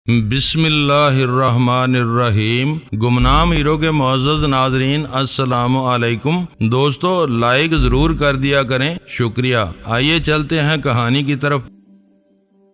بسم اللہ الرحمن الرحیم۔ گمنام ہیرو کے معزز ناظرین السلام علیکم۔ دوستو لائک ضرور کر دیا کریں، شکریہ۔ آئیے چلتے ہیں کہانی کی طرف۔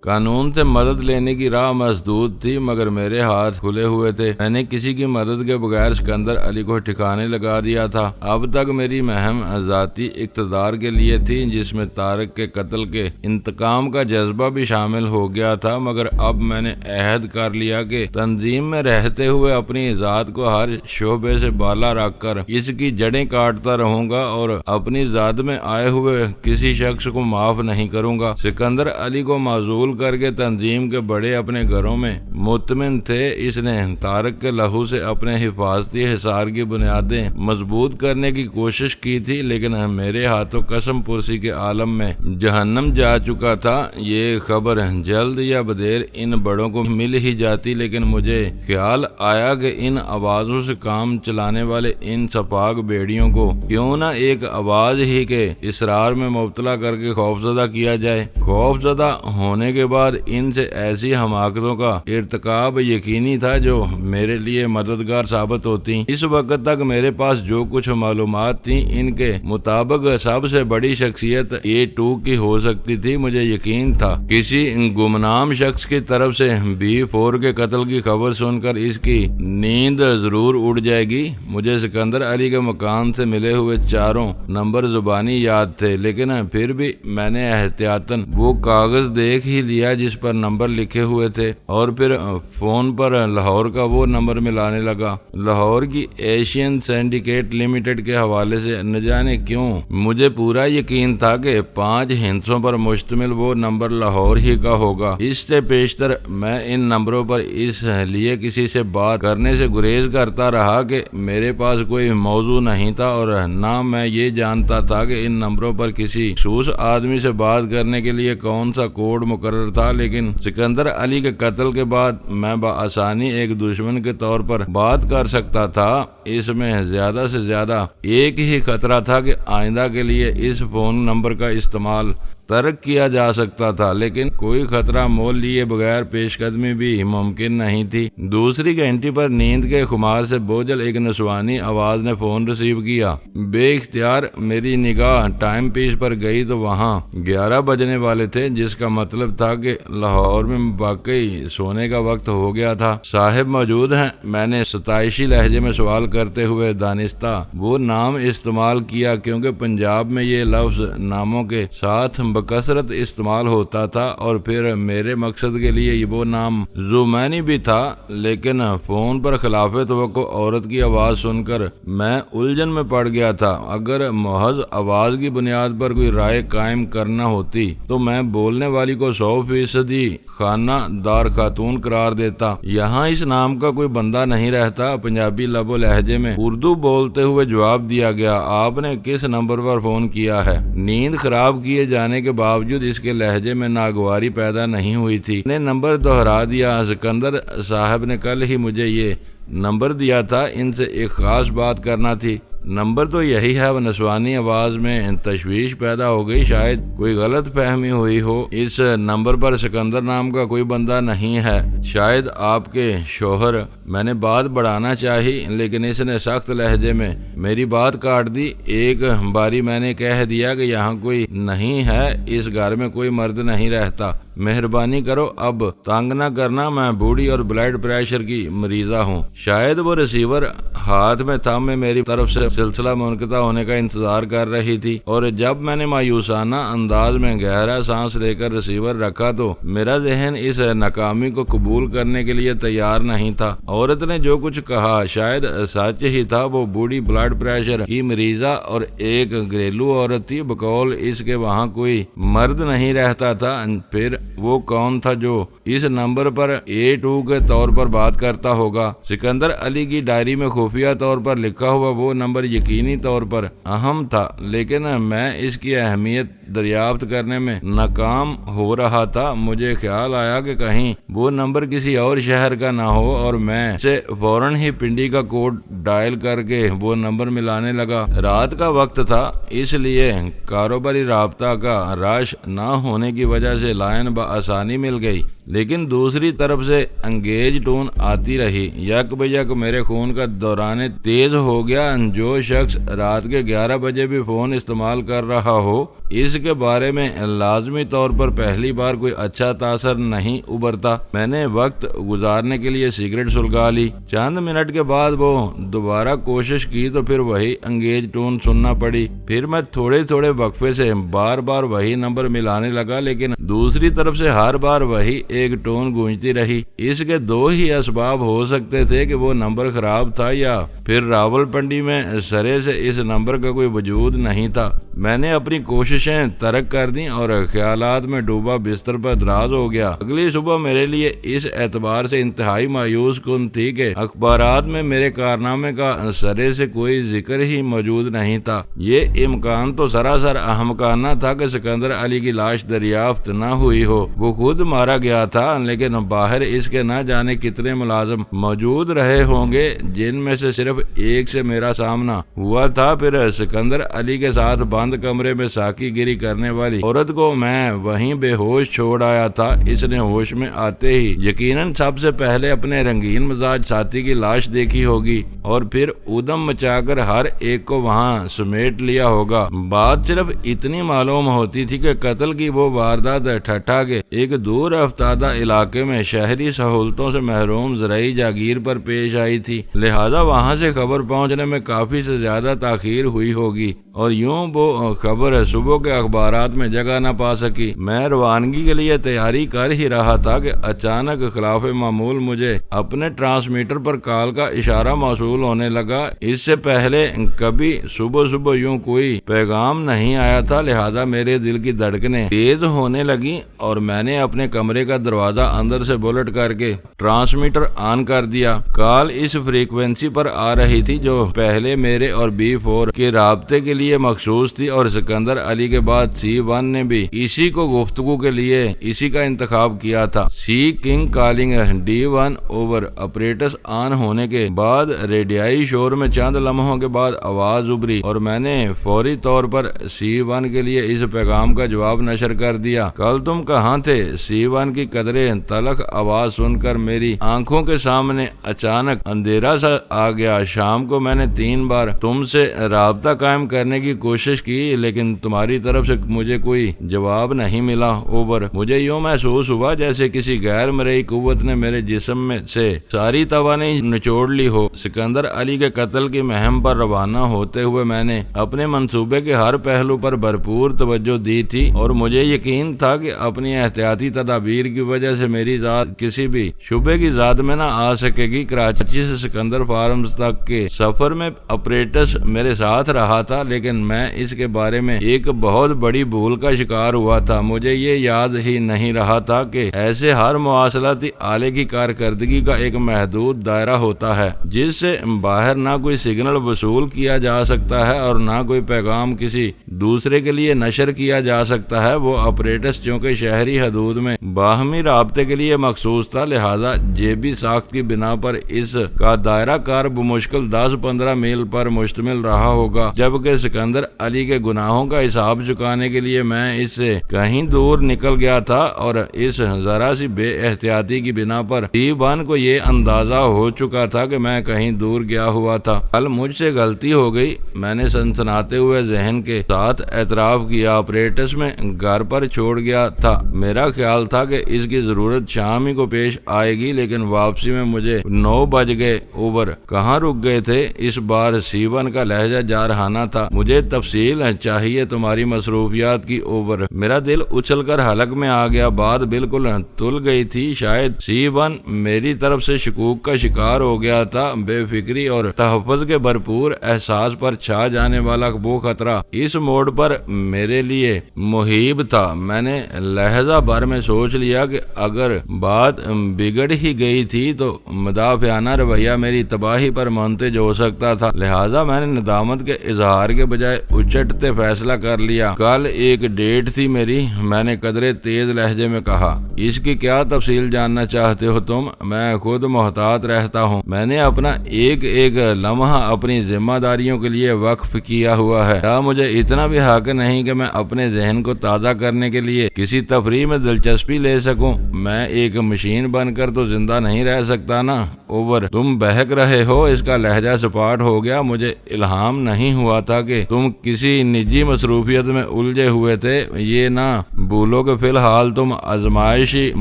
قانون سے مدد لینے کی راہ مسدود تھی، مگر میرے ہاتھ کھلے ہوئے تھے۔ میں نے کسی کی مدد کے بغیر سکندر علی کو ٹھکانے لگا دیا تھا۔ اب تک میری مہم ذاتی اقتدار کے لیے تھی، جس میں طارق کے قتل کے انتقام کا جذبہ بھی شامل ہو گیا تھا، مگر اب میں نے عہد کر لیا کہ تنظیم میں رہتے ہوئے اپنی ذات کو ہر شعبے سے بالا رکھ کر اس کی جڑیں کاٹتا رہوں گا اور اپنی ذات میں آئے ہوئے کسی شخص کو معاف نہیں کروں گا۔ سکندر علی کو معزول کر کے تنظیم کے بڑے اپنے گھروں میں مطمئن تھے۔ اس نے طارق کے لہو سے اپنے حفاظتی حصار کی بنیادیں مضبوط کرنے کی کوشش کی تھی، لیکن میرے ہاتھوں قسم پرسی کے عالم میں جہنم جا چکا تھا۔ یہ خبر جلد یا بدیر ان بڑوں کو مل ہی جاتی، لیکن مجھے خیال آیا کہ ان آوازوں سے کام چلانے والے ان سپاک بیڑیوں کو کیوں نہ ایک آواز ہی کے اسرار میں مبتلا کر کے خوفزدہ کیا جائے۔ خوفزدہ ہونے کے بعد ان سے ایسی حماقتوں کا ارتکاب یقینی تھا جو میرے لیے مددگار ثابت ہوتی۔ اس وقت تک میرے پاس جو کچھ معلومات تھیں، ان کے مطابق سب سے بڑی شخصیت A2 کی ہو سکتی تھی۔ مجھے یقین تھا کسی گمنام شخص کی طرف سے B4 کے قتل کی خبر سن کر اس کی نیند ضرور اڑ جائے گی۔ مجھے سکندر علی کے مکان سے ملے ہوئے چاروں نمبر زبانی یاد تھے، لیکن پھر بھی میں نے احتیاطاً وہ کاغذ دیکھ ہی لیا جس پر نمبر لکھے ہوئے تھے، اور پھر فون پر لاہور کا وہ نمبر ملانے لگا۔ لاہور کی ایشین سینڈیکیٹ لمیٹڈ کے حوالے سے نہ جانے کیوں مجھے پورا یقین تھا کہ 5 ہندسوں پر مشتمل وہ نمبر لاہور ہی کا ہوگا۔ اس سے پیشتر میں ان نمبروں پر اس لیے کسی سے بات کرنے سے گریز کرتا رہا کہ میرے پاس کوئی موضوع نہیں تھا، اور نہ میں یہ جانتا تھا کہ ان نمبروں پر کسی خصوص آدمی سے بات کرنے کے لیے کون سا کوڈ مقرر تھا۔ لیکن سکندر علی کے قتل کے بعد میں بآسانی ایک دشمن کے طور پر بات کر سکتا تھا۔ اس میں زیادہ سے زیادہ ایک ہی خطرہ تھا کہ آئندہ کے لیے اس فون نمبر کا استعمال ترک کیا جا سکتا تھا، لیکن کوئی خطرہ مول لیے بغیر پیش قدمی بھی ممکن نہیں تھی۔ دوسری گھنٹی پر نیند کے خمار سے بوجھل ایک نسوانی آواز نے فون ریسیو کیا۔ بے اختیار میری نگاہ ٹائم پیس پر گئی تو وہاں 11 بجنے والے تھے، جس کا مطلب تھا کہ لاہور میں واقعی سونے کا وقت ہو گیا تھا۔ صاحب موجود ہیں؟ میں نے ستائشی لہجے میں سوال کرتے ہوئے دانستہ وہ نام استعمال کیا، کیونکہ پنجاب میں یہ لفظ ناموں کے ساتھ بکثرت استعمال ہوتا تھا، اور پھر میرے مقصد کے لیے وہ نام زومینی بھی تھا۔ لیکن فون پر خلاف توقع عورت کی آواز سن کر میں الجھن میں پڑ گیا تھا۔ اگر محض آواز کی بنیاد پر کوئی رائے قائم کرنا ہوتی تو میں بولنے والی کو 100% خانہ دار خاتون قرار دیتا۔ یہاں اس نام کا کوئی بندہ نہیں رہتا۔ پنجابی لب و لہجے میں اردو بولتے ہوئے جواب دیا گیا، آپ نے کس نمبر پر فون کیا ہے؟ نیند خراب کیے جانے کے باوجود اس کے لہجے میں ناگواری پیدا نہیں ہوئی تھی۔ نے نمبر دہرا دیا، سکندر صاحب نے کل ہی مجھے یہ نمبر دیا تھا، ان سے ایک خاص بات کرنا تھی۔ نمبر تو یہی ہے۔ وہ نسوانی آواز میں تشویش پیدا ہو گئی، شاید کوئی غلط فہمی ہوئی ہو۔ اس نمبر پر سکندر نام کا کوئی بندہ نہیں ہے، شاید آپ کے شوہر۔ میں نے بات بڑھانا چاہی، لیکن اس نے سخت لہجے میں میری بات کاٹ دی۔ ایک باری میں نے کہہ دیا کہ یہاں کوئی نہیں ہے، اس گھر میں کوئی مرد نہیں رہتا، مہربانی کرو اب تنگ نہ کرنا، میں بوڑھی اور بلڈ پریشر کی مریضہ ہوں۔ شاید وہ ریسیور ہاتھ میں تھامے میری طرف سے سلسلہ منقطع ہونے کا انتظار کر رہی تھی، اور جب میں نے مایوسانہ انداز میں گہرا سانس لے کر ریسیور رکھا تو میرا ذہن اس ناکامی کو قبول کرنے کے لیے تیار نہیں تھا۔ عورت نے جو کچھ کہا شاید سچ ہی تھا۔ وہ بوڑھی بلڈ پریشر کی مریضہ اور ایک گھریلو عورت تھی، بقول اس کے وہاں کوئی مرد نہیں رہتا تھا۔ پھر وہ کون تھا جو اس نمبر پر A2 کے طور پر بات کرتا ہوگا؟ سکندر علی کی ڈائری میں خفیہ طور پر لکھا ہوا وہ نمبر یقینی طور پر اہم تھا، لیکن میں اس کی اہمیت دریافت کرنے میں ناکام ہو رہا تھا۔ مجھے خیال آیا کہ کہیں وہ نمبر کسی اور شہر کا نہ ہو، اور میں سے فوراً ہی پنڈی کا کوڈ ڈائل کر کے وہ نمبر ملانے لگا۔ رات کا وقت تھا، اس لیے کاروباری رابطہ کا رش نہ ہونے کی وجہ سے لائن بآسانی مل گئی۔ لیکن دوسری طرف سے انگیج ٹون آتی رہی۔ یک بے یک میرے خون کا دوران تیز ہو گیا۔ جو شخص رات کے 11 بجے بھی فون استعمال کر رہا ہو، اس کے بارے میں لازمی طور پر پہلی بار کوئی اچھا تاثر نہیں ابھرتا۔ میں نے وقت گزارنے کے لیے سگریٹ سلگا لی۔ چند منٹ کے بعد وہ دوبارہ کوشش کی تو پھر وہی انگیج ٹون سننا پڑی۔ پھر میں تھوڑے تھوڑے وقفے سے بار بار وہی نمبر ملانے لگا، لیکن دوسری طرف سے ہر بار وہی ایک ٹون گونجتی رہی۔ اس کے دو ہی اسباب ہو سکتے تھے کہ وہ نمبر خراب تھا یا پھر راولپنڈی میں سرے سے اس نمبر کا کوئی وجود نہیں تھا۔ میں نے اپنی کوششیں ترک کر دیں اور خیالات میں ڈوبا بستر پر دراز ہو گیا۔ اگلی صبح میرے لیے اس اعتبار سے انتہائی مایوس کن تھی کہ اخبارات میں میرے کارنامے کا سرے سے کوئی ذکر ہی موجود نہیں تھا۔ یہ امکان تو سراسر احمقانہ تھا کہ سکندر علی کی لاش دریافت نہ ہوئی ہو۔ وہ خود مارا گیا تھا، لیکن باہر اس کے نہ جانے کتنے ملازم موجود رہے ہوں گے، جن میں سے صرف ایک سے میرا سامنا ہوا تھا۔ پھر سکندر علی کے ساتھ بند کمرے میں ساکی گیری کرنے والی عورت کو میں وہیں بے ہوش چھوڑ آیا تھا۔ اس نے ہوش میں آتے ہی یقیناً سب سے پہلے اپنے رنگین مزاج ساتھی کی لاش دیکھی ہوگی اور پھر ادم مچا کر ہر ایک کو وہاں سمیٹ لیا ہوگا۔ بات صرف اتنی معلوم ہوتی تھی کہ قتل کی وہ واردات ٹھٹھا کے ایک دور افتادہ علاقے میں شہری سہولتوں سے محروم زرعی جاگیر پر پیش آئی تھی، لہذا وہاں سے خبر پہنچنے میں کافی سے زیادہ تاخیر ہوئی ہوگی اور یوں وہ خبر صبح کے اخبارات میں جگہ نہ پا سکی۔ میں روانگی کے لیے تیاری کر ہی رہا تھا کہ اچانک خلاف معمول مجھے اپنے ٹرانسمیٹر پر کال کا اشارہ موصول ہونے لگا۔ اس سے پہلے کبھی صبح صبح یوں کوئی پیغام نہیں آیا تھا، لہذا میرے دل کی دھڑکنیں تیز ہونے لگی اور میں نے اپنے کمرے کا دروازہ اندر سے بولٹ کر کے ٹرانسمیٹر آن کر دیا۔ کال اس فریکوینسی پر آ رہی تھی جو پہلے میرے اور B4 کے رابطے کے لیے مخصوص تھی، اور سکندر علی کے بعد C1 نے بھی اسی کو گفتگو کے لیے اسی کا انتخاب کیا تھا۔ Sea King calling D1 over apparatus on ہونے کے بعد ریڈیائی شور میں چند لمحوں کے بعد آواز ابھری اور میں نے فوری طور پر C1 کے لیے اس پیغام کا جواب نشر کر دیا۔ کل تم کہاں تھے؟ C1 کی قدرے تلخ آواز سن کر میری آنکھوں کے سامنے اچانک اندھیرا سا آ گیا۔ شام کو میں نے 3 بار تم سے رابطہ قائم کرنے کی کوشش کی، لیکن تمہاری طرف سے مجھے کوئی جواب نہیں ملا۔ اوور مجھے یوں محسوس ہوا جیسے کسی غیر مرئی قوت نے میرے جسم میں سے ساری توانائی نچوڑ لی ہو۔ سکندر علی کے قتل کی مہم پر روانہ ہوتے ہوئے میں نے اپنے منصوبے کے ہر پہلو پر بھرپور توجہ دی تھی اور مجھے یقین تھا کہ اپنی احتیاطی تدابیر کی وجہ سے میری ذات کسی بھی شبے کی زاد میں نہ آ سکے گی۔ کراچی سے سکندر فارمز تک کے سفر میں آپریٹس میرے ساتھ رہا تھا، لیکن میں اس کے بارے میں ایک بہت بڑی بھول کا شکار ہوا تھا۔ مجھے یہ یاد ہی نہیں رہا تھا کہ ایسے ہر مواصلاتی آلے کی کارکردگی کا ایک محدود دائرہ ہوتا ہے، جس سے باہر نہ کوئی سگنل وصول کیا جا سکتا ہے اور نہ کوئی پیغام کسی دوسرے کے لیے نشر کیا جا سکتا ہے۔ وہ آپریٹس چونکہ شہری حدود میں باہمی رابطے کے لیے مخصوص تھا، لہذا جیبی ساخت کی بنا پر اس کا دائرہ کار بمشکل 10-15 میل پر مشتمل رہا ہوگا، جبکہ سکندر علی کے گناہوں کا حساب چکانے کے لیے میں اس سے کہیں دور نکل گیا تھا، اور اس ذرا سی بے احتیاطی کی بنا پر C1 کو یہ اندازہ ہو چکا تھا کہ میں کہیں دور گیا ہوا تھا۔ کل مجھ سے غلطی ہو گئی، میں نے سنسناتے ہوئے ذہن کے ساتھ اعتراف کیا۔ آپریٹس میں گھر پر چھوڑ گیا تھا۔ میرا خیال تھا کہ اس کی ضرورت شام ہی کو پیش آئے گی، لیکن واپسی میں مجھے 9 بج گئے۔ اوور کہاں رک گئے تھے؟ اس بار C1 کا لہجہ جارحانہ تھا۔ مجھے تفصیل چاہیے تمہاری مصروفیات کی۔ اوور میرا دل اچھل کر حلق میں آ گیا، بات بالکل تل گئی تھی۔ شاید C1 میری طرف سے شکوک کا شکار ہو گیا تھا۔ بے فکری اور تحفظ کے بھرپور احساس پر چھا جانے والا وہ خطرہ اس موڑ پر میرے لیے محیب تھا۔ میں نے لہجہ بھر میں سوچ لیا کہ اگر بات بگڑ ہی گئی تھی تو مدافعانہ رویہ میری تباہی پر منتج ہو سکتا تھا، لہذا میں نے ندامت کے اظہار کے بجائے اچٹتے فیصلہ کر لیا۔ کل ایک ڈیٹ تھی میری، میں نے قدرے تیز لہجے میں کہا۔ اس کی کیا تفصیل جاننا چاہتے ہو تم؟ میں خود محتاط رہتا ہوں۔ میں نے اپنا ایک ایک لمحہ اپنی ذمہ داریوں کے لیے وقف کیا ہوا ہے۔ کیا مجھے اتنا بھی حق نہیں کہ میں اپنے ذہن کو تازہ کرنے کے لیے کسی تفریح میں دلچسپی لے سکوں؟ سکوں؟ میں ایک مشین بن کر تو زندہ نہیں رہ سکتا نا۔ اوور: تم بہک رہے ہو، اس کا لہجہ سپاٹ ہو گیا۔ مجھے الہام نہیں ہوا تھا کہ تم کسی نجی مصروفیت میں الجھے ہوئے تھے۔ یہ نہ بھولو کہ فی الحال تم آزمائشی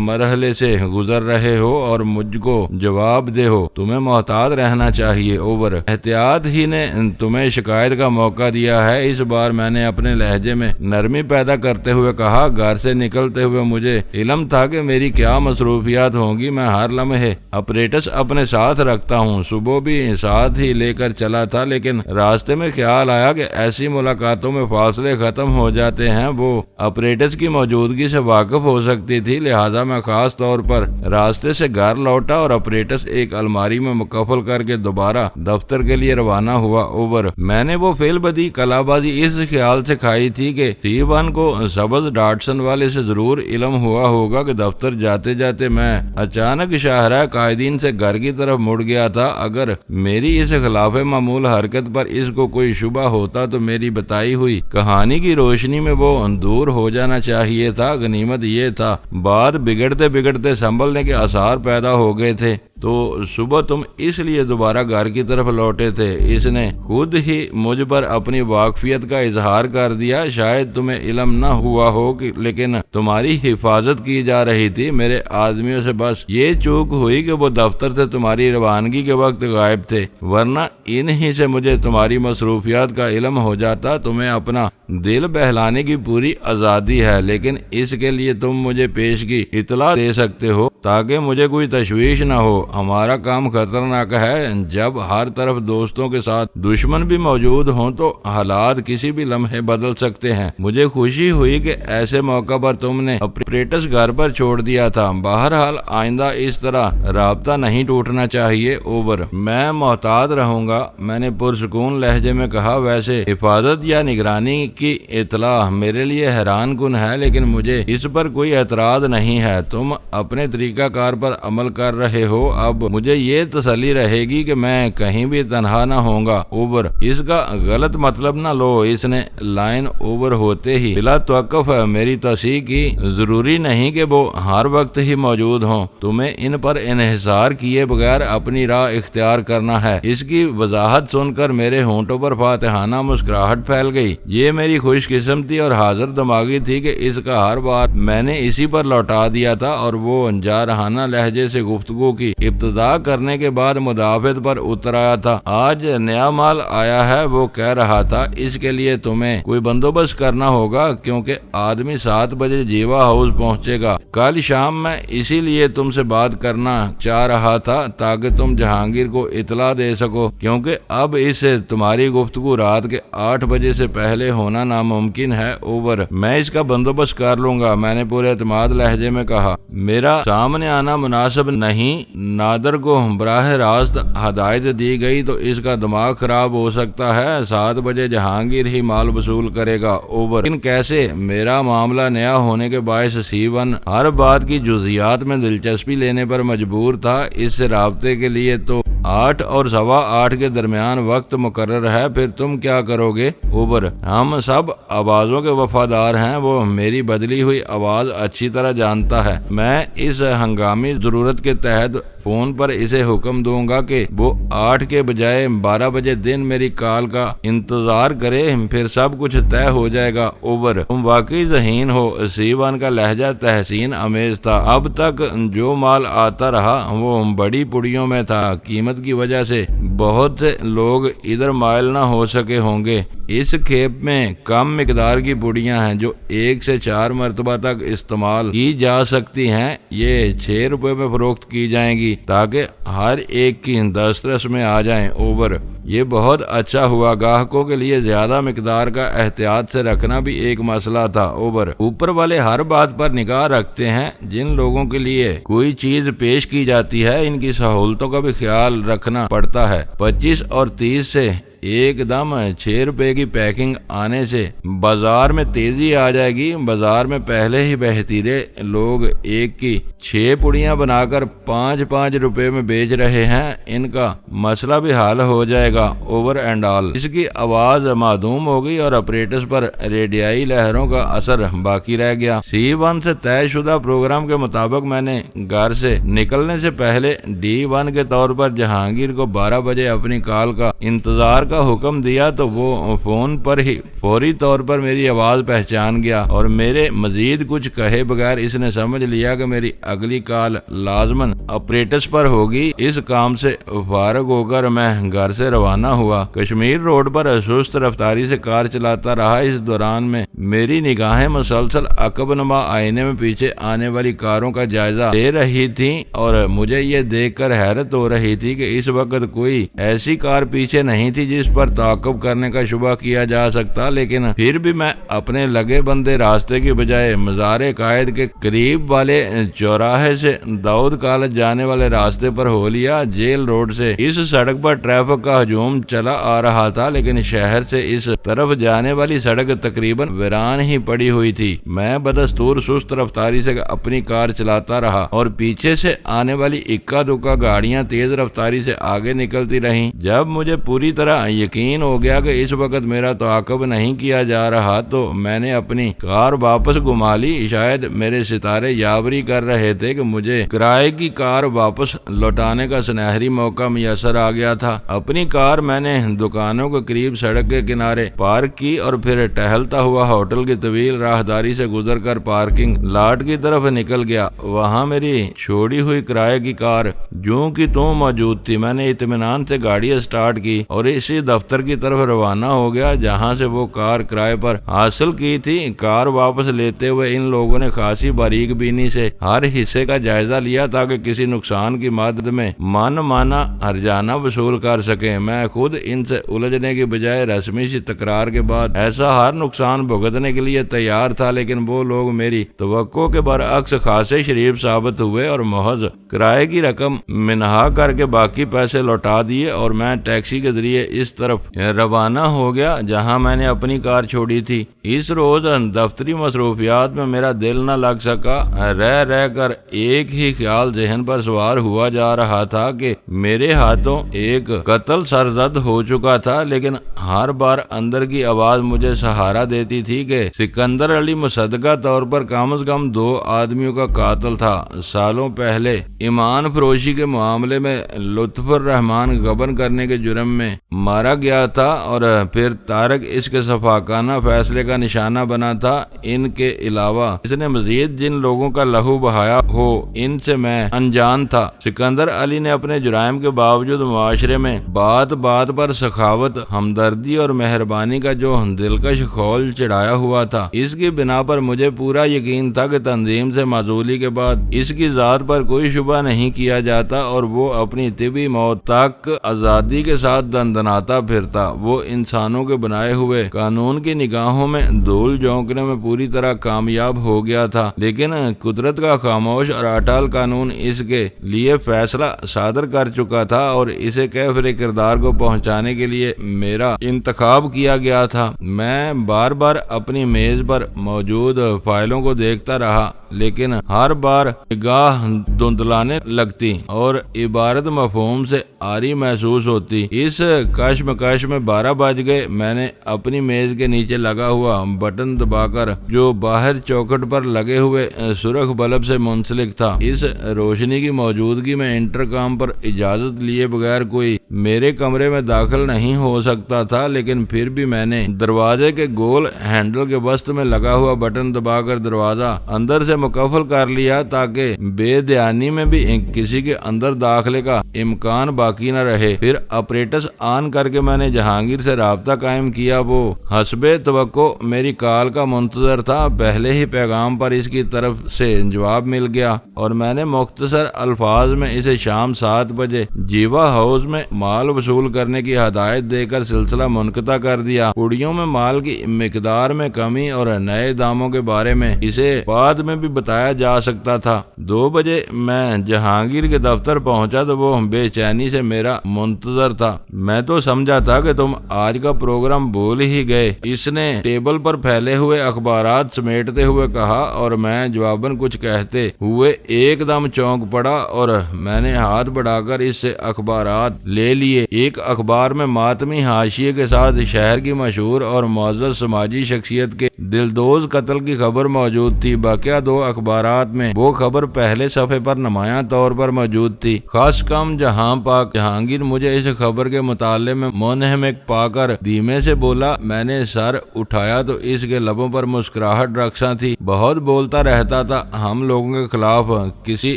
مرحلے سے گزر رہے ہو اور مجھ کو جواب دہ ہو۔ تمہیں محتاط رہنا چاہیے۔ اوور: احتیاط ہی نے تمہیں شکایت کا موقع دیا ہے۔ اس بار میں نے اپنے لہجے میں نرمی پیدا کرتے ہوئے کہا، گھر سے نکلتے ہوئے مجھے علم تھا کہ میری کیا مصروفیات ہوں گی۔ میں ہر لمحے اپریٹس اپنے ساتھ رکھتا ہوں۔ صبح بھی ساتھ ہی لے کر چلا تھا، لیکن راستے میں خیال آیا کہ ایسی ملاقاتوں میں فاصلے ختم ہو جاتے ہیں۔ وہ اپریٹس کی موجودگی سے واقف ہو سکتی تھی، لہذا میں خاص طور پر راستے سے گھر لوٹا اور اپریٹس ایک الماری میں مقفل کر کے دوبارہ دفتر کے لیے روانہ ہوا۔ اوور: میں نے وہ فعل بدی کلا بازی اس خیال سے کھائی تھی کہ T1 کو سبز ڈاٹسن والے سے ضرور علم ہوا ہوگا کہ دفتر جاتے جاتے میں اچانک شاہراہ قائدین سے گھر کی طرف مڑ گیا تھا۔ اگر میری اس خلاف معمول حرکت پر اس کو کوئی شبہ ہوتا تو میری بتائی ہوئی کہانی کی روشنی میں وہ دور ہو جانا چاہیے تھا۔ غنیمت یہ تھا بات بگڑتے بگڑتے سنبھلنے کے آثار پیدا ہو گئے تھے۔ تو صبح تم اس لیے دوبارہ گھر کی طرف لوٹے تھے۔ اس نے خود ہی مجھ پر اپنی واقفیت کا اظہار کر دیا۔ شاید تمہیں علم نہ ہوا ہو لیکن تمہاری حفاظت کی جا رہی تھی۔ میرے آدمیوں سے بس یہ چوک ہوئی کہ وہ دفتر سے تمہاری روانگی کے وقت غائب تھے، ورنہ انہی سے مجھے تمہاری مصروفیات کا علم ہو جاتا۔ تمہیں اپنا دل بہلانے کی پوری آزادی ہے، لیکن اس کے لیے تم مجھے پیشگی اطلاع دے سکتے ہو تاکہ مجھے کوئی تشویش نہ ہو۔ ہمارا کام خطرناک ہے۔ جب ہر طرف دوستوں کے ساتھ دشمن بھی موجود ہوں تو حالات کسی بھی لمحے بدل سکتے ہیں۔ مجھے خوشی ہوئی کہ ایسے موقع پر تم نے اپریٹس گھر پر چھوڑ دیا تھا۔ بہرحال آئندہ اس طرح رابطہ نہیں ٹوٹنا چاہیے۔ اوور: میں محتاط رہوں گا، میں نے پرسکون لہجے میں کہا۔ ویسے حفاظت یا نگرانی کی اطلاع میرے لیے حیران کن ہے، لیکن مجھے اس پر کوئی اعتراض نہیں ہے۔ تم اپنے طریقہ کار پر عمل کر رہے ہو، اب مجھے یہ تسلی رہے گی کہ میں کہیں بھی تنہا نہ ہوں گا۔ اوور: اس کا غلط مطلب نہ لو۔ اس نے لائن اوور ہوتے ہی بلا توقف میری تصحیح کی۔ ضروری نہیں کہ وہ ہر وقت ہی موجود ہوں۔ تمہیں ان پر انحصار کیے بغیر اپنی راہ اختیار کرنا ہے۔ اس کی وضاحت سن کر میرے ہونٹوں پر فاتحانہ مسکراہٹ پھیل گئی۔ یہ میری خوش قسمتی اور حاضر دماغی تھی کہ اس کا ہر بار میں نے اسی پر لوٹا دیا تھا، اور وہ جارحانہ لہجے سے گفتگو کی ابتدا کرنے کے بعد مدافعت پر اتر آیا تھا۔ آج نیا مال آیا ہے، وہ کہہ رہا تھا، اس کے لیے تمہیں کوئی بندوبست کرنا ہوگا، کیونکہ آدمی 7 بجے جیوا ہاؤس پہنچے گا کل شام۔ میں اسی لیے تم سے بات کرنا چاہ رہا تھا تاکہ تم جہانگیر کو اطلاع دے سکو، کیونکہ اب اس تمہاری گفتگو رات کے 8 بجے سے پہلے ہونا ناممکن ہے۔ اوور: میں اس کا بندوبست کر لوں گا، میں نے پورے اعتماد لہجے میں کہا۔ میرا سامنے آنا مناسب نہیں۔ نادر کو براہ راست ہدایت دی گئی تو اس کا دماغ خراب ہو سکتا ہے۔ 7 بجے جہانگیر ہی مال وصول کرے گا۔ اوور: لیکن کیسے؟ میرا معاملہ نیا ہونے کے باعث C1 ہر بات کی جزیات میں دلچسپی لینے پر مجبور تھا۔ اس سے رابطے کے لیے تو 8 اور 8:15 کے درمیان وقت مقرر ہے، پھر تم کیا کرو گے؟ اوور: ہم سب آوازوں کے وفادار ہیں، وہ میری بدلی ہوئی آواز اچھی طرح جانتا ہے۔ میں اس ہنگامی ضرورت کے تحت فون پر اسے حکم دوں گا کہ وہ 8 کے بجائے 12 بجے دن میری کال کا انتظار کرے، پھر سب کچھ طے ہو جائے گا۔ اوور: تم واقعی ذہین ہو۔ C1 کا لہجہ تحسین امیز تھا۔ اب تک جو مال آتا رہا وہ بڑی پڑیوں میں تھا۔ قیمت کی وجہ سے بہت سے لوگ ادھر مائل نہ ہو سکے ہوں گے۔ اس کھیپ میں کم مقدار کی پڑیاں ہیں جو 1 سے 4 مرتبہ تک استعمال کی جا سکتی ہیں۔ یہ 6 روپے میں فروخت کی جائیں گی تاکہ ہر ایک کی دسترس میں آ جائیں۔ اوور: یہ بہت اچھا ہوا۔ گاہکوں کے لیے زیادہ مقدار کا احتیاط سے رکھنا بھی ایک مسئلہ تھا۔ اوور: اوپر والے ہر بات پر نگاہ رکھتے ہیں۔ جن لوگوں کے لیے کوئی چیز پیش کی جاتی ہے ان کی سہولتوں کا بھی خیال رکھنا پڑتا ہے۔ 25 اور 30 سے ایک دم 6 روپے کی پیکنگ آنے سے بازار میں تیزی آ جائے گی۔ بازار میں پہلے ہی بہتیرے لوگ ایک کی 6 پڑیاں بنا کر 5-5 روپے میں بیچ رہے ہیں، ان کا مسئلہ بھی حل ہو جائے گا۔ اوور اینڈ آل اس کی آواز معدوم ہو گئی اور آپریٹرز پر ریڈیائی لہروں کا اثر باقی رہ گیا۔ C1 سے طے شدہ پروگرام کے مطابق میں نے گھر سے نکلنے سے پہلے D1 کے طور پر جہانگیر کو 12 بجے اپنی کال کا انتظار کا حکم دیا تو وہ فون پر ہی فوری طور پر میری آواز پہچان گیا اور میرے مزید کچھ کہے بغیر اس نے سمجھ لیا کہ میری اگلی کال لازماً آپریٹرز پر ہوگی۔ اس کام سے فارغ ہو کر میں گھر سے روانہ ہوا۔ کشمیر روڈ پر سست رفتاری سے کار چلاتا رہا۔ اس دوران میں میری نگاہیں مسلسل عقب نما آئینے میں پیچھے آنے والی کاروں کا جائزہ لے رہی تھیں اور مجھے یہ دیکھ کر حیرت ہو رہی تھی کہ اس وقت کوئی ایسی کار پیچھے نہیں تھی جس پر تعاقب کرنے کا شبہ کیا جا سکتا، لیکن پھر بھی میں اپنے لگے بندے راستے کی بجائے مزار قائد کے قریب والے چوراہے سے داؤد کالج جانے والے راستے پر ہو لیا۔ جیل روڈ سے اس سڑک پر ٹریفک کا ہجوم چلا آ رہا تھا، لیکن شہر سے اس طرف جانے والی سڑک تقریباً ویران ہی پڑی ہوئی تھی۔ میں بدستور سست رفتاری سے اپنی کار چلاتا رہا اور پیچھے سے آنے والی اکا دکا گاڑیاں تیز رفتاری سے آگے نکلتی رہیں۔ جب مجھے پوری طرح یقین ہو گیا کہ اس وقت میرا تعاقب نہیں کیا جا رہا تو میں نے اپنی کار واپس گھما لی۔ شاید میرے ستارے یاوری کر رہے تھے کہ مجھے کرائے کی کار واپس لوٹانے کا سنہری موقع میسر آ گیا تھا۔ اپنی کار میں نے دکانوں کے قریب سڑک کے کنارے پارک کی اور پھر ٹہلتا ہوا ہوٹل کی طویل راہداری سے گزر کر پارکنگ لاٹ کی طرف نکل گیا۔ وہاں میری چھوڑی ہوئی کرائے کی کار جوں کی توں موجود تھی۔ میں نے اطمینان سے گاڑی اسٹارٹ کی اور اسی دفتر کی طرف روانہ ہو گیا جہاں سے وہ کار کرائے پر حاصل کی تھی۔ کار واپس لیتے ہوئے ان لوگوں نے خاصی باریک بینی سے ہر حصے کا جائزہ لیا تاکہ کسی نقصان کی مدد میں من مانا ہرجانہ وصول کر سکیں۔ میں خود ان سے الجھنے کی بجائے رسمی سی تکرار کے بعد ایسا ہر نقصان بھگتنے کے لیے تیار تھا، لیکن وہ لوگ میری توقع کے برعکس خاصے شریف ثابت ہوئے اور محض کرائے کی رقم منہا کر کے باقی پیسے لوٹا دیے اور میں ٹیکسی کے ذریعے اس طرف روانہ ہو گیا جہاں میں نے اپنی کار چھوڑی تھی۔ اس روز دفتری مصروفیات میں میرا دل نہ لگ سکا۔ رہ کر ایک ہی خیال ذہن پر سوار ہوا جا رہا تھا کہ میرے ہاتھوں ایک قتل سرزد ہو چکا تھا، لیکن ہر بار اندر کی آواز مجھے سہارا دیتی تھی کہ سکندر علی مصدقہ طور پر کم از کم 2 آدمیوں کا قاتل تھا۔ سالوں پہلے ایمان فروشی کے معاملے میں لطف الرحمان غبن کرنے کے جرم میں مارا گیا تھا اور پھر طارق اس کے شفاقانہ فیصلے کا نشانہ بنا تھا۔ ان کے علاوہ اس نے مزید جن لوگوں کا لہو بہایا ہو ان سے میں انجان تھا۔ سکندر علی نے اپنے جرائم کے باوجود معاشرے میں بات بات پر سخاوت، ہمدردی اور مہربانی کا جو دلکش خول چڑھایا ہوا تھا، اس کی بنا پر مجھے پورا یقین تھا کہ تنظیم سے معزولی کے بعد اس کی ذات پر کوئی شبہ نہیں کیا جاتا اور وہ اپنی طبی موت تک آزادی کے ساتھ دندناتا پھرتا۔ وہ انسانوں کے بنائے ہوئے قانون کی نگاہوں میں دھول جھونکنے میں پوری طرح کامیاب ہو گیا تھا، لیکن قدرت کا خاموش اور اٹل قانون اس کے لیے فیصلہ صادر کر چکا تھا اور اسے کیفر کردار کو پہنچانے کے لیے میرا انتخاب کیا گیا تھا۔ میں بار بار اپنی میز پر موجود فائلوں کو دیکھتا رہا، لیکن ہر بار نگاہ دھندلانے لگتی اور عبارت مفہوم سے عاری محسوس ہوتی۔ اس کشمکش میں 12 بج گئے۔ میں نے اپنی میز کے نیچے لگا ہوا بٹن دبا کر جو باہر چوکھٹ پر لگے ہوئے سرخ بلب سے منسلک تھا، اس روشنی کی موجودگی میں انٹرکام پر اجازت لیے بغیر کوئی میرے کمرے میں داخل نہیں ہو سکتا تھا، لیکن پھر بھی میں نے دروازے کے گول ہینڈل کے وسط میں لگا ہوا بٹن دبا کر دروازہ اندر سے مقفل کر لیا تاکہ بے دھیانی میں بھی کسی کے اندر داخلے کا امکان باقی نہ رہے۔ پھر آپریٹرز آن کر کے میں نے جہانگیر سے رابطہ قائم کیا۔ وہ حسب توقع میری کال کا منتظر تھا۔ پہلے ہی پیغام پر اس کی طرف سے جواب مل گیا اور میں نے مختصر الفاظ میں اسے شام 7 بجے جیوا ہاؤس میں مال وصول کرنے کی ہدایت دے کر سلسلہ منقطع کر دیا۔ پڑیوں میں مال کی مقدار میں کمی اور نئے داموں کے بارے میں اسے بعد میں بھی بتایا جا سکتا تھا۔ 2 بجے میں جہانگیر کے دفتر پہنچا تو وہ بے چینی سے میرا منتظر تھا۔ میں تو سمجھا تھا کہ تم آج کا پروگرام بھول ہی گئے، اس نے ٹیبل پر پھیلے ہوئے اخبارات سمیٹتے ہوئے کہا، اور میں جواباً کچھ کہتے ہوئے ایک دم چونک پڑا اور میں نے ہاتھ بڑھا کر اس سے اخبارات لے لیے۔ ایک اخبار میں ماتمی حاشیے کے ساتھ شہر کی مشہور اور معزز سماجی شخصیت کے دلدوز قتل کی خبر موجود تھی۔ باقیہ 2 اخبارات میں وہ خبر پہلے صفحے پر نمایاں طور پر موجود تھی۔ خاص کم جہاں پاک جہانگیر مجھے اس خبر کے مطالعے میں منہمک پا کر دھیمے سے بولا۔ میں نے سر اٹھایا تو اس کے لبوں پر مسکراہٹ رقصاں تھی۔ بہت بولتا رہتا تھا ہم لوگوں کے خلاف، کسی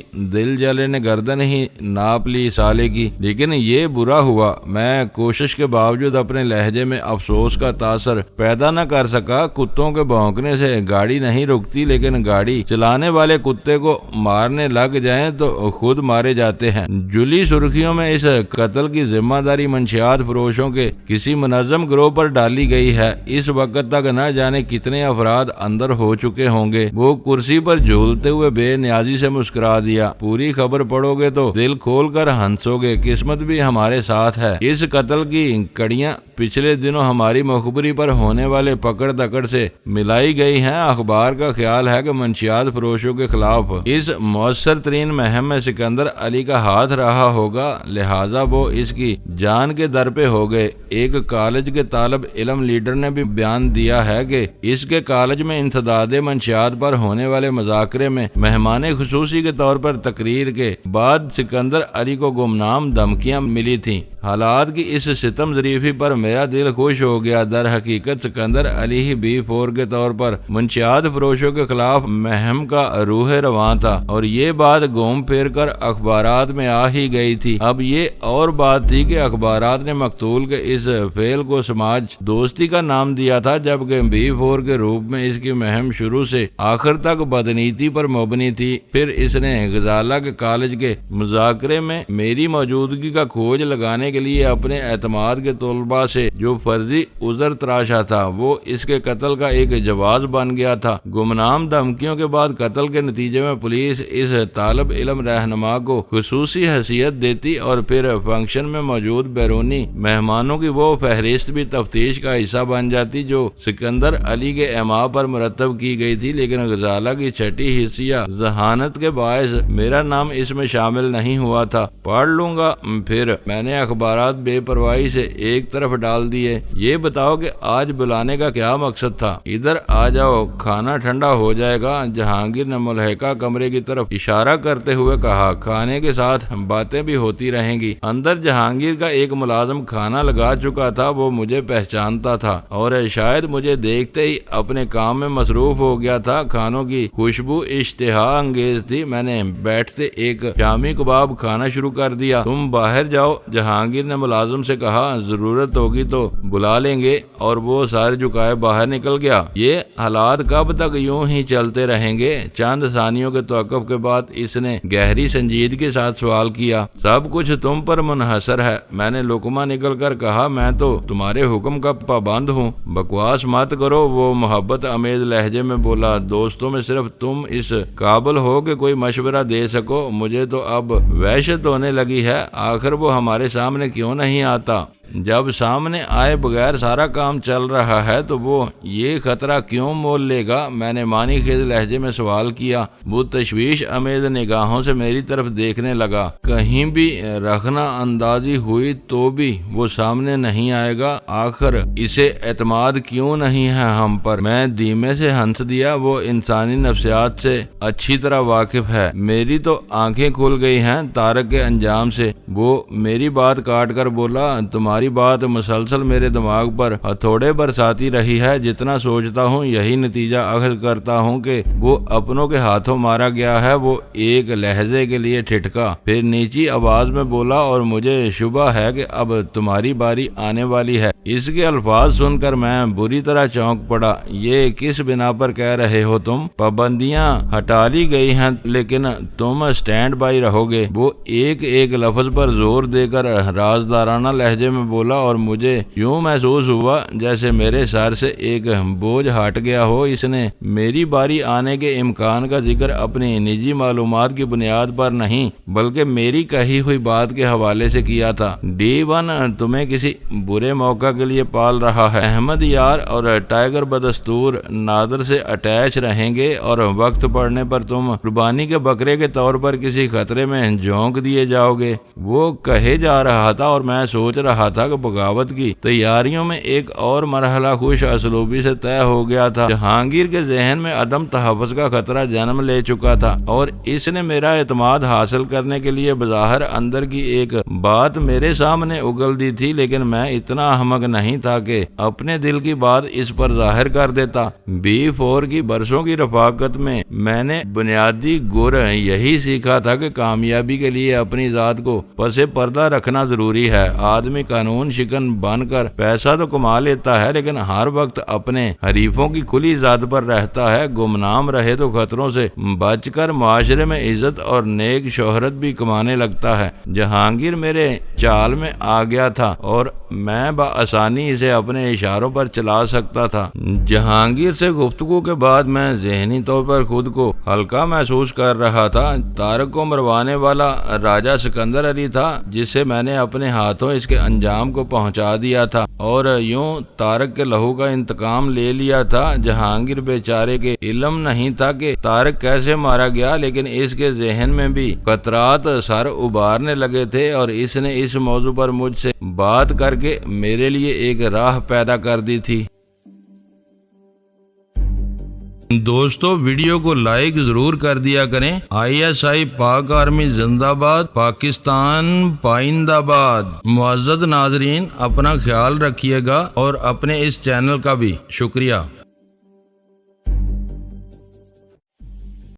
دل جلے نے گردن ہی ناپ لی سالے کی۔ لیکن یہ برا ہوا، میں کوشش کے باوجود اپنے لہجے میں افسوس کا تاثر پیدا نہ کر سکا۔ کتوں کے بھونکنے سے گاڑی نہیں رکتی، لیکن گاڑی چلانے والے کتے کو مارنے لگ جائیں تو خود مارے جاتے ہیں۔ جلی سرخیوں میں اس قتل کی ذمہ داری منشیات فروشوں کے کسی منظم گروہ پر ڈالی گئی ہے۔ اس وقت تک نہ جانے کتنے افراد اندر ہو چکے ہوں گے۔ وہ کرسی پر جھولتے ہوئے بے نیازی سے مسکرا دیا۔ پوری خبر پڑھو گے تو دل کھول کر ہنسو گے، قسمت بھی ہمارے ساتھ ہے۔ اس قتل کی کڑیاں پچھلے دنوں ہماری مخبری پر ہونے والے پکڑ دکڑ سے ملائی گئی ہیں۔ اخبار کا خیال ہے کہ منشیات فروشوں کے خلاف اس مؤثر ترین مہم میں سکندر علی کا ہاتھ رہا ہوگا، لہذا وہ اس کی جان کے در پہ ہو گئے۔ ایک کالج کے طالب علم لیڈر نے بھی بیان دیا ہے کہ اس کے کالج میں انسداد منشیات پر ہونے والے مذاکرے میں مہمان خصوصی کے طور پر تقریر کے بعد سکندر علی کو گمنام دھمکیاں ملی تھیں۔ حالات کی اس ستم ظریفی پر میرا دل خوش ہو گیا۔ در حقیقت سکندر علی ہی B4 کے طور پر منشیات فروشوں کے خلاف مہم کا روح رواں تھا، اور یہ بات گھوم پھر کر اخبارات میں آ ہی گئی تھی۔ اب یہ اور بات تھی کہ اخبارات نے مقتول کے اس فعل کو سماج دوستی کا نام دیا تھا، جبکہ B4 کے روپ میں اس کی مہم شروع سے آخر تک بدنیتی پر مبنی تھی۔ پھر اس نے غزالہ کے کالج کے مذاکرے میں میری موجودگی کا کھوج لگانے کے لیے اپنے اعتماد کے طلباء سے جو فرضی عذر تراشا تھا، وہ اس کے قتل کا ایک جواز بن گیا تھا۔ گمنام دھمکیوں کے بعد قتل کے نتیجے میں پولیس اس طالب علم رہنما کو خصوصی حیثیت دیتی، اور پھر فنکشن میں موجود بیرونی مہمانوں کی وہ فہرست بھی تفتیش کا حصہ بن جاتی جو سکندر علی کے اعماء پر مرتب کی گئی تھی۔ لیکن غزالہ کی چھٹی حصیہ ذہانت کے باعث میرا نام اس میں شامل نہیں ہوا تھا۔ پڑھ لوں گا پھر۔ میں نے اخبارات بے پرواہی سے ایک طرف ڈال دیے۔ یہ بتاؤ کہ آج بلانے کا کیا مقصد تھا؟ ادھر آ جاؤ، کھانا ٹھنڈا ہو جائے گا، جہانگیر نے ملحقہ کمرے کی طرف اشارہ کرتے ہوئے کہا۔ کھانے کے ساتھ باتیں بھی ہوتی رہیں گی۔ اندر جہانگیر کا ایک ملازم کھانا لگا چکا تھا۔ وہ مجھے پہچانتا تھا اور شاید مجھے دیکھتے ہی اپنے کام میں مصروف ہو گیا تھا۔ کھانوں کی خوشبو اشتہا انگیز تھی۔ میں نے بیٹھتے ایک شامی کباب کھانا شروع کر دیا۔ تم باہر جاؤ، جہانگیر نے ملازم سے کہا، ضرورت ہوگی تو بلا لیں گے، اور وہ سر جھکائے باہر نکل گیا۔ یہ حالات کب تک یوں ہی چلتے رہیں گے؟ چند ثانیوں کے توقف کے بعد اس نے گہری سنجیدگی کے ساتھ سوال کیا۔ سب کچھ تم پر منحصر ہے، میں نے لقمہ نکل کر کہا۔ میں تو تمہارے حکم کا پابند ہوں۔ بکواس مت کرو، وہ محبت آمیز لہجے میں بولا۔ دوستوں میں صرف تم اس قابل ہو کہ کوئی مشورہ دے سکو۔ مجھے تو اب وحشت ہونے لگی ہے، آخر وہ ہمارے سامنے کیوں نہیں آتا؟ جب سامنے آئے بغیر سارا کام چل رہا ہے تو وہ یہ خطرہ کیوں مول لے گا؟ میں نے معنی خیز لہجے میں سوال کیا۔ وہ تشویش امیز نگاہوں سے میری طرف دیکھنے لگا۔ کہیں بھی رخنہ اندازی ہوئی تو بھی وہ سامنے نہیں آئے گا؟ آخر اسے اعتماد کیوں نہیں ہے ہم پر؟ میں دھیمے سے ہنس دیا۔ وہ انسانی نفسیات سے اچھی طرح واقف ہے۔ میری تو آنکھیں کھل گئی ہیں طارق کے انجام سے۔ وہ میری بات کاٹ کر بولا، تمہاری تمہاری بات مسلسل میرے دماغ پر ہتھوڑے برساتی رہی ہے۔ جتنا سوچتا ہوں یہی نتیجہ اخذ کرتا ہوں کہ وہ اپنوں کے ہاتھوں مارا گیا ہے۔ وہ ایک لہجے کے لیے ٹھٹکا، پھر نیچی آواز میں بولا، اور مجھے شبہ ہے کہ اب تمہاری باری آنے والی ہے۔ اس کے الفاظ سن کر میں بری طرح چونک پڑا۔ یہ کس بنا پر کہہ رہے ہو تم؟ پابندیاں ہٹا لی گئی ہیں لیکن تم اسٹینڈ بائی رہو گے۔ وہ ایک ایک لفظ پر زور دے کر رازدارانہ لہجے میں بولا، اور مجھے یوں محسوس ہوا جیسے میرے سر سے ایک بوجھ ہٹ گیا ہو۔ اس نے میری باری آنے کے امکان کا ذکر اپنی نجی معلومات کی بنیاد پر نہیں بلکہ میری کہی ہوئی بات کے حوالے سے کیا تھا۔ D1 تمہیں کسی برے موقع کے لیے پال رہا ہے۔ احمد یار اور ٹائیگر بدستور نادر سے اٹیچ رہیں گے اور وقت پڑنے پر تم قربانی کے بکرے کے طور پر کسی خطرے میں جھونک دیے جاؤ گے۔ وہ کہے جا رہا تھا اور میں سوچ رہا تھا کہ بغاوت کی تیاریوں میں ایک اور مرحلہ خوش اسلوبی سے طے ہو گیا تھا۔ جہانگیر کے ذہن میں عدم تحفظ کا خطرہ جنم لے چکا تھا اور اس نے میرا اعتماد حاصل کرنے کے لیے بظاہر اندر کی ایک بات میرے سامنے اگل دی تھی، لیکن میں اتنا احمق نہیں تھا کہ اپنے دل کی بات اس پر ظاہر کر دیتا۔ B4 کی برسوں کی رفاقت میں نے بنیادی گر یہی سیکھا تھا کہ کامیابی کے لیے اپنی ذات کو پس پردہ رکھنا ضروری ہے۔ آدمی قانون شکن بن کر پیسہ تو کما لیتا ہے لیکن ہر وقت اپنے حریفوں کی کھلی ذات پر رہتا ہے۔ گمنام رہے تو خطروں سے بچ کر معاشرے میں عزت اور نیک شہرت بھی کمانے لگتا ہے۔ جہانگیر میرے چال میں آ گیا تھا اور میں بآسانی اسے اپنے اشاروں پر چلا سکتا تھا۔ جہانگیر سے گفتگو کے بعد میں ذہنی طور پر خود کو ہلکا محسوس کر رہا تھا۔ طارق کو مروانے والا راجہ سکندر علی تھا جسے میں نے اپنے ہاتھوں اس کے انجام کو پہنچا دیا تھا اور یوں طارق کے لہو کا انتقام لے لیا تھا۔ جہانگیر بیچارے کے علم نہیں تھا کہ طارق کیسے مارا گیا، لیکن اس کے ذہن میں بھی خطرات سر ابھارنے لگے تھے اور اس نے اس موضوع پر مجھ سے بات کر کے میرے لیے ایک راہ پیدا کر دی تھی۔ دوستو ویڈیو کو لائک ضرور کر دیا کریں۔ ISI پاک آرمی زندہ باد، پاکستان پائندہ باد۔ معزز ناظرین اپنا خیال رکھیے گا اور اپنے اس چینل کا بھی شکریہ۔